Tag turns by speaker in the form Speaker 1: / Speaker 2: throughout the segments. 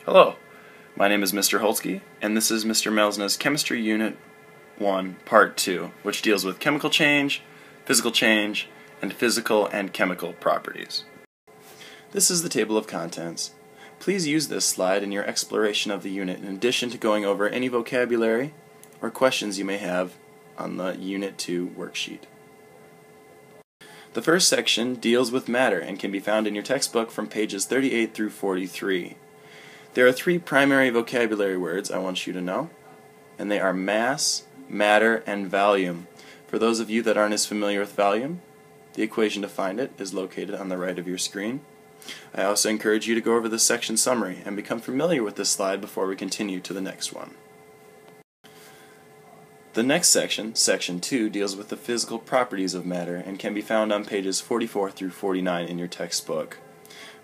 Speaker 1: Hello, my name is Mr. Holtzke, and this is Mr. Melsna's Chemistry Unit 1, Part 2, which deals with chemical change, and physical and chemical properties. This is the table of contents. Please use this slide in your exploration of the unit in addition to going over any vocabulary or questions you may have on the Unit 2 worksheet. The first section deals with matter and can be found in your textbook from pages 38 through 43. There are three primary vocabulary words I want you to know, and they are mass, matter, and volume. For those of you that aren't as familiar with volume, the equation to find it is located on the right of your screen. I also encourage you to go over the section summary and become familiar with this slide before we continue to the next one. The next section, Section 2, deals with the physical properties of matter and can be found on pages 44 through 49 in your textbook.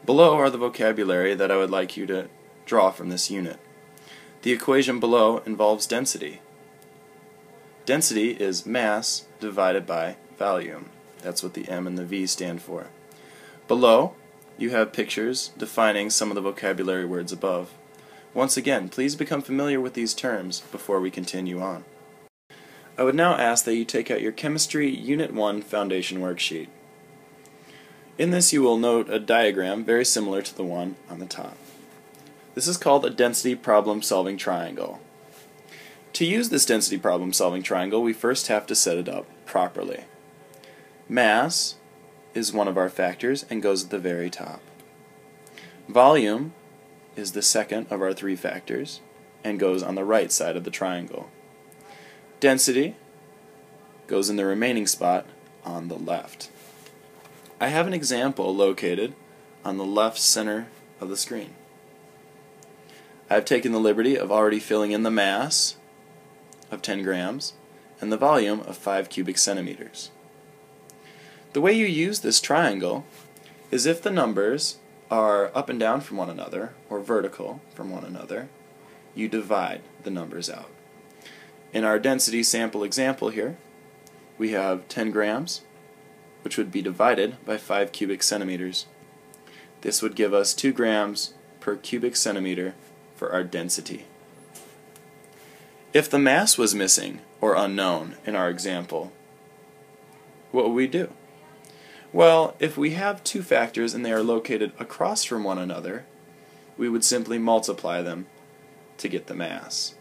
Speaker 1: Below are the vocabulary that I would like you to draw from this unit. The equation below involves density. Density is mass divided by volume. That's what the M and the V stand for. Below, you have pictures defining some of the vocabulary words above. Once again, please become familiar with these terms before we continue on. I would now ask that you take out your Chemistry Unit 1 Foundation worksheet. In this you will note a diagram very similar to the one on the top. This is called a density problem-solving triangle. To use this density problem-solving triangle, we first have to set it up properly. Mass is one of our factors and goes at the very top. Volume is the second of our three factors and goes on the right side of the triangle. Density goes in the remaining spot on the left. I have an example located on the left center of the screen. I have taken the liberty of already filling in the mass of 10 grams and the volume of 5 cubic centimeters. The way you use this triangle is if the numbers are up and down from one another or vertical from one another, you divide the numbers out. In our density sample example here, we have 10 grams, which would be divided by 5 cubic centimeters. This would give us 2 grams per cubic centimeter for our density. If the mass was missing or unknown in our example, what would we do? Well, if we have two factors and they are located across from one another, we would simply multiply them to get the mass.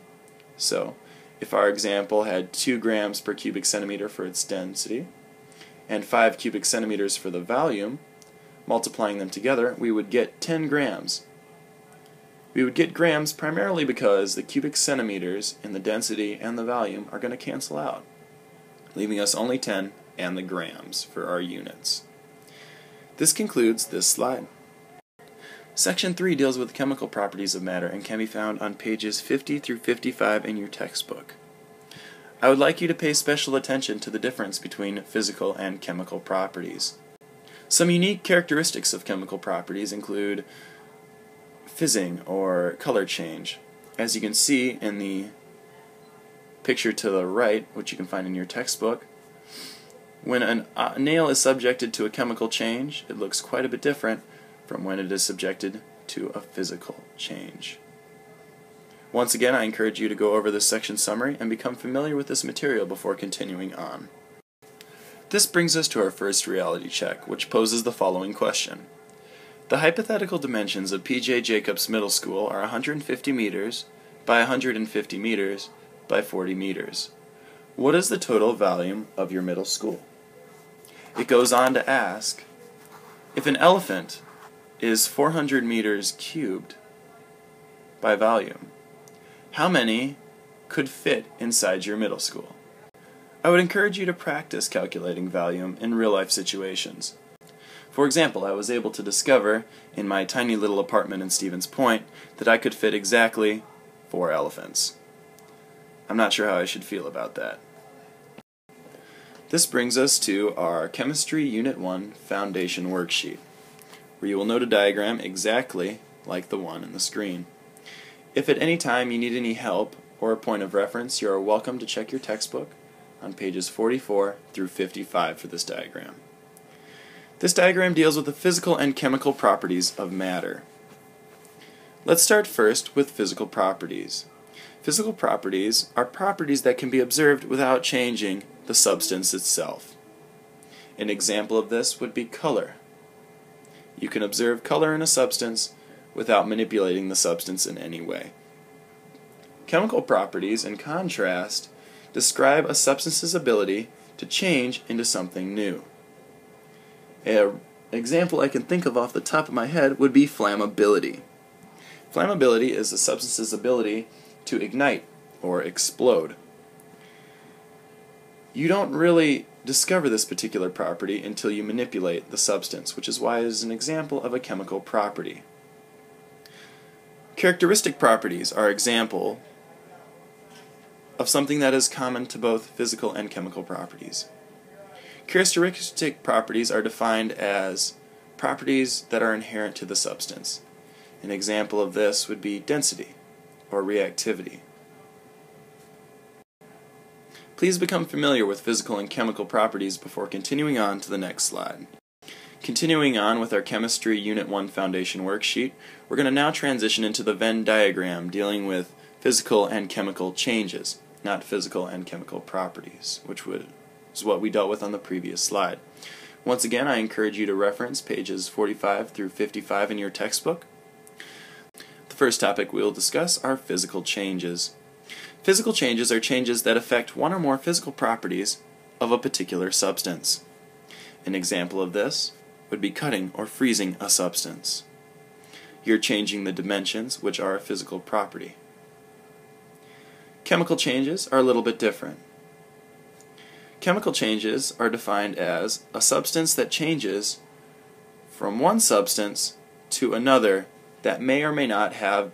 Speaker 1: So, if our example had 2 grams per cubic centimeter for its density and 5 cubic centimeters for the volume, multiplying them together, we would get 10 grams. We would get grams primarily because the cubic centimeters in the density and the volume are going to cancel out, leaving us only 10 and the grams for our units. This concludes this slide. Section 3 deals with chemical properties of matter and can be found on pages 50 through 55 in your textbook. I would like you to pay special attention to the difference between physical and chemical properties. Some unique characteristics of chemical properties include fizzing or color change. As you can see in the picture to the right, which you can find in your textbook, when a nail is subjected to a chemical change, it looks quite a bit different from when it is subjected to a physical change. Once again, I encourage you to go over this section summary and become familiar with this material before continuing on. This brings us to our first reality check, which poses the following question. The hypothetical dimensions of P.J. Jacobs Middle School are 150 meters by 150 meters by 40 meters. What is the total volume of your middle school? It goes on to ask, if an elephant is 400 meters cubed by volume, how many could fit inside your middle school? I would encourage you to practice calculating volume in real-life situations. For example, I was able to discover in my tiny little apartment in Stevens Point that I could fit exactly 4 elephants. I'm not sure how I should feel about that. This brings us to our Chemistry Unit 1 Foundation worksheet, where you will note a diagram exactly like the one in the screen. If at any time you need any help or a point of reference, you are welcome to check your textbook on pages 44 through 55 for this diagram. This diagram deals with the physical and chemical properties of matter. Let's start first with physical properties. Physical properties are properties that can be observed without changing the substance itself. An example of this would be color. You can observe color in a substance without manipulating the substance in any way. Chemical properties, in contrast, describe a substance's ability to change into something new. An example I can think of off the top of my head would be flammability. Flammability is a substance's ability to ignite or explode. You don't really discover this particular property until you manipulate the substance, which is why it is an example of a chemical property. Characteristic properties are an example of something that is common to both physical and chemical properties. Characteristic properties are defined as properties that are inherent to the substance. An example of this would be density or reactivity. Please become familiar with physical and chemical properties before continuing on to the next slide. Continuing on with our Chemistry Unit 1 Foundation worksheet, we're going to now transition into the Venn diagram dealing with physical and chemical changes, not physical and chemical properties, which is what we dealt with on the previous slide. Once again, I encourage you to reference pages 45 through 55 in your textbook. The first topic we'll discuss are physical changes. Physical changes are changes that affect one or more physical properties of a particular substance. An example of this would be cutting or freezing a substance. You're changing the dimensions, which are a physical property. Chemical changes are a little bit different. Chemical changes are defined as a substance that changes from one substance to another that may or may not have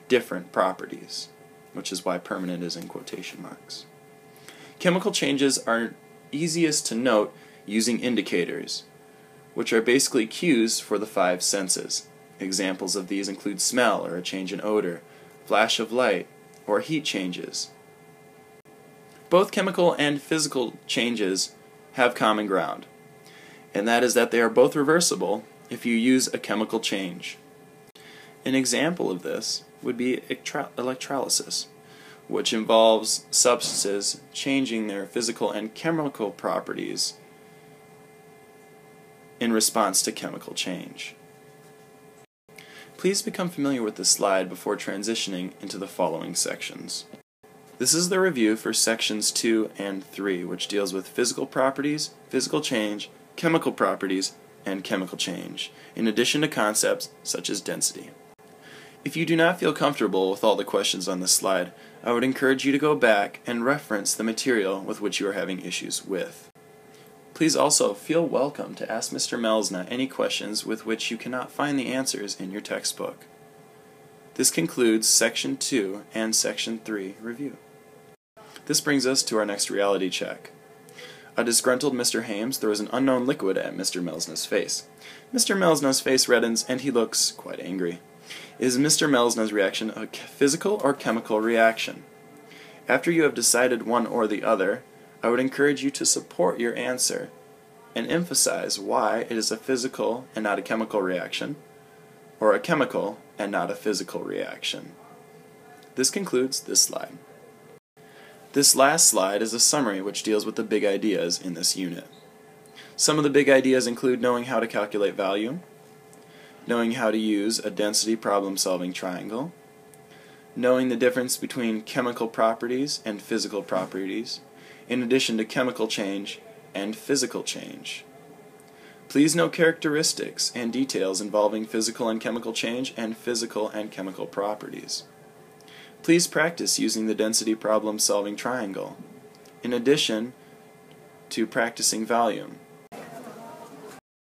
Speaker 1: different properties, which is why permanent is in quotation marks. Chemical changes are easiest to note using indicators, which are basically cues for the 5 senses. Examples of these include smell or a change in odor, flash of light, or heat changes. Both chemical and physical changes have common ground, and that is that they are both reversible if you use a chemical change. An example of this would be electrolysis, which involves substances changing their physical and chemical properties in response to chemical change. Please become familiar with this slide before transitioning into the following sections. This is the review for sections 2 and 3, which deals with physical properties, physical change, chemical properties, and chemical change, in addition to concepts such as density. If you do not feel comfortable with all the questions on this slide, I would encourage you to go back and reference the material with which you are having issues with. Please also feel welcome to ask Mr. Melsna any questions with which you cannot find the answers in your textbook. This concludes Section 2 and Section 3 review. This brings us to our next reality check. A disgruntled Mr. Hames throws an unknown liquid at Mr. Melsna's face. Mr. Melsna's face reddens and he looks quite angry. Is Mr. Melsna's reaction a physical or chemical reaction? After you have decided one or the other, I would encourage you to support your answer and emphasize why it is a physical and not a chemical reaction, or a chemical and not a physical reaction. This concludes this slide. This last slide is a summary which deals with the big ideas in this unit. Some of the big ideas include knowing how to calculate value, knowing how to use a density problem-solving triangle, knowing the difference between chemical properties and physical properties, in addition to chemical change and physical change. Please know characteristics and details involving physical and chemical change and physical and chemical properties. Please practice using the density problem-solving triangle, in addition to practicing volume.